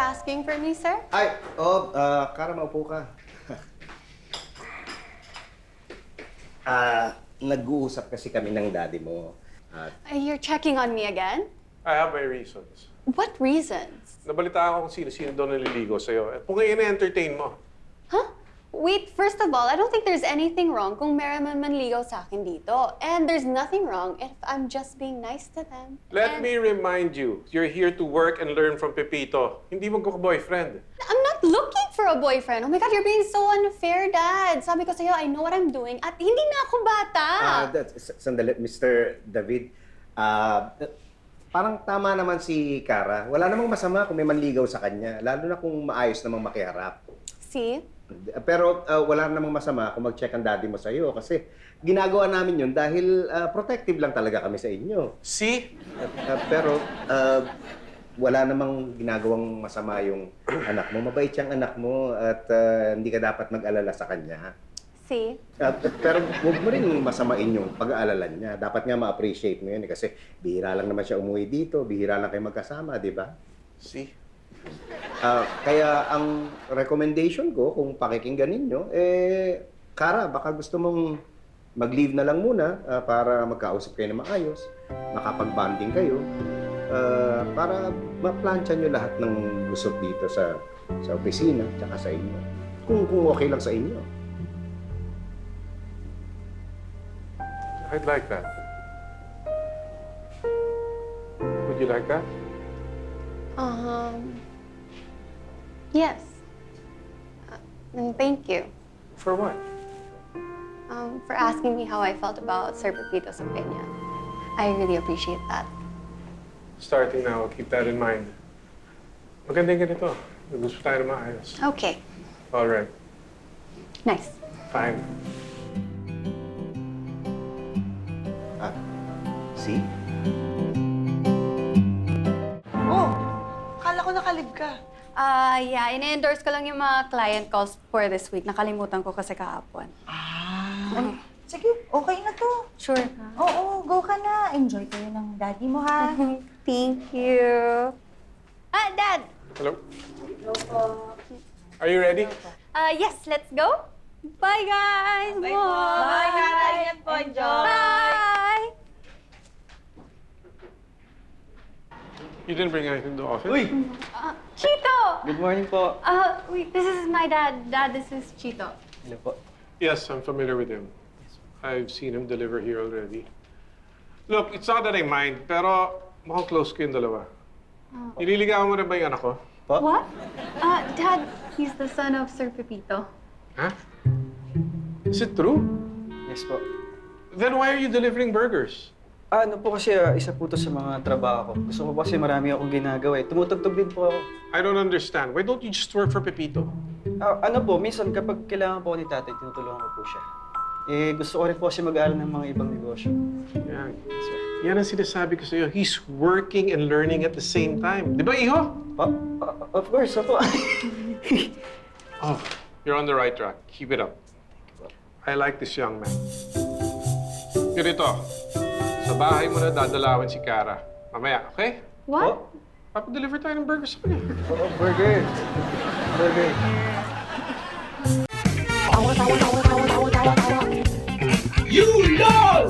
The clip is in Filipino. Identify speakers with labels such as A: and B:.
A: asking for me, sir?
B: Ay, Kara, maupo ka. Nag-uusap kasi kami ng daddy mo. At
A: You're checking on me again?
C: I have my reasons.
A: What reasons?
C: Nabalitaan ko kung sino-sino doon naliligo sa'yo. Kung ngayon na-entertain mo.
A: Huh? Wait, first of all, I don't think there's anything wrong kung meron man manligaw sa akin dito. And there's nothing wrong if I'm just being nice to them.
C: Let me remind you, you're here to work and learn from Pepito. Hindi magkaka-boyfriend.
A: I'm not looking for a boyfriend. Oh my God, you're being so unfair, Dad. Sabi ko sa'yo, I know what I'm doing at hindi na ako bata.
B: sandali, Mr. David. Parang tama naman si Kara. Wala namang masama kung may manligaw sa kanya. Lalo na kung maayos namang makiharap.
A: See?
B: Pero wala namang masama kung mag-check ang daddy mo sa'yo. Kasi ginagawa namin yun dahil protective lang talaga kami sa inyo.
C: See?
B: Pero wala namang ginagawang masama yung anak mo. Mabait siyang anak mo at hindi ka dapat mag-alala sa kanya.
A: See?
B: Pero huwag mo rin masamain yung pag-aalala niya. Dapat nga ma-appreciate mo yun kasi bihira lang naman siya umuwi dito, bihira lang kayo magkasama, di ba?
C: See?
B: Kaya ang recommendation ko, kung pakikinggan ninyo, Kara, baka gusto mong mag-leave na lang muna para magkausap kayo na maayos, makapag-bonding kayo, para ma-plancha nyo lahat ng gusot dito sa opisina, tsaka sa inyo. Kung okay lang sa inyo.
C: I'd like that. Would you like that?
A: Yes. And thank you.
C: For what?
A: For asking me how I felt about Sir Pepito's opinion. I really appreciate that.
C: Starting now, keep that in mind. Maganda yung ganito. Gusto tayo na maayos.
A: Okay.
C: All right.
A: Nice.
C: Fine.
B: See?
D: Oh, akala ko nakalib ka.
A: Yeah, ina-endorse ko lang yung mga client calls for this week. Nakalimutan ko kasi kahapon.
D: Sige, okay na to.
A: Sure ka?
D: Oo, go ka na. Enjoy kayo ng daddy mo, ha?
A: Thank you. Dad!
C: Hello? Are you ready?
A: Yes, let's go. Bye, guys!
D: Bye, Kara. Ingat po, enjoy.
A: Bye!
C: You didn't bring anything to the office?
E: Uy!
A: Chito!
E: Good morning po.
A: Wait, this is my dad. Dad, this is Chito.
E: Hello po.
C: Yes, I'm familiar with him. I've seen him deliver here already. Look, it's not that I mind, pero mukhang close ko yung dalawa. Nililigawan mo na ba yung anak ko?
E: Po?
A: What? Dad, he's the son of Sir Pepito.
C: Huh? Is it true?
E: Yes po.
C: Then why are you delivering burgers?
E: Ano po kasi, isa po to sa mga trabaho ko. Gusto ko kasi marami akong ginagawa eh. Tumutugtog din po ako.
C: I don't understand. Why don't you just work for Pepito?
E: Ano po, minsan kapag kailangan po ni tatay, tinutulungan ko po siya. Gusto ko rin po kasi mag-aaral ng mga ibang negosyo.
C: Yan. Yan ang sinasabi ko sa'yo. He's working and learning at the same time. Di ba, Iho?
E: Po? Of course, opo.
C: Oh, you're on the right track. Keep it up. I like this young man. Ganito, sa bahay mo na dadalawin si Kara. Mamaya, okay?
A: What?
C: Papadeliver tayo ng burgers sa kanya.
E: Burger. Burger.
F: You know!